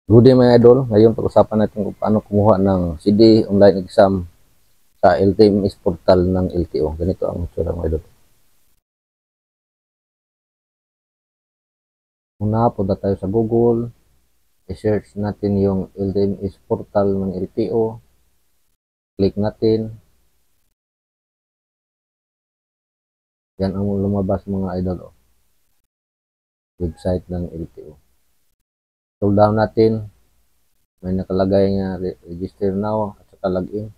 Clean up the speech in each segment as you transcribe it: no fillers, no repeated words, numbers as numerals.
Good day mga idol, ngayon pag-usapan natin kung paano kumuha ng CD online exam sa LTMS portal ng LTO. Ganito ang itsura mga idol. Una, punta tayo sa Google, i-search natin yung LTMS portal ng LTO, click natin. Yan ang lumabas mga idol. Website ng LTO. Scroll down natin, may nakalagay nga register now at saka login.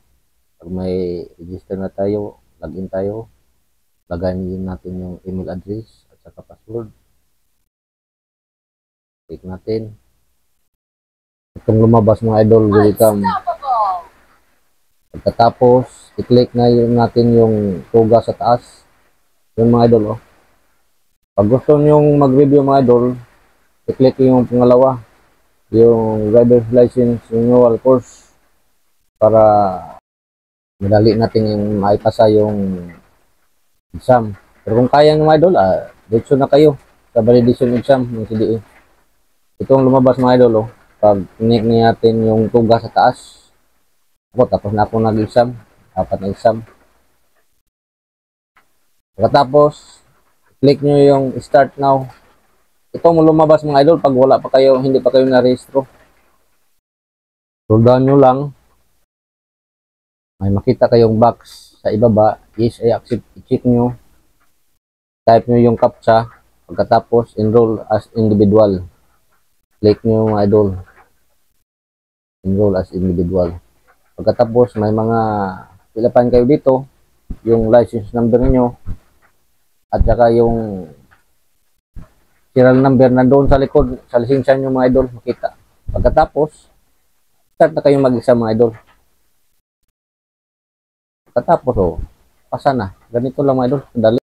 Pag may register na tayo, login tayo. Lagayin natin yung email address at saka password. Click natin. Itong lumabas mga idol, welcome. Pagkatapos, i-click na natin yung tuga sa taas. Yung mga idol, oh. Pag gusto nyong mag-review mga idol, i-click yung pangalawa, yung driver's license renewal course, para madali natin yung maipasa yung exam. Pero kung kaya ng mga idol, diretso na kayo sa validation exam ng CDE. Itong lumabas mga idol, oh. Pag click natin yung tuga sa taas, tapos na ako nag-exam, 4 na exam. Pagkatapos, click nyo yung start now. Ito mo lumabas mga idol pag wala pa kayo, hindi pa kayo na-rehistro. Scroll down nyo lang. May makita kayong box sa ibaba. Yes, I accept. I-check nyo. Type nyo yung CAPTCHA. Pagkatapos, enroll as individual. Click nyo mga idol. Enroll as individual. Pagkatapos, may mga pilapan kayo dito. Yung license number niyo at saka yung serial number nandoon sa likod sa lisensya nyo mga idol, makita. Pagkatapos, start na kayong mag-exam mga idol. Pagkatapos, pasa na. Ganito lang mga idol, dali.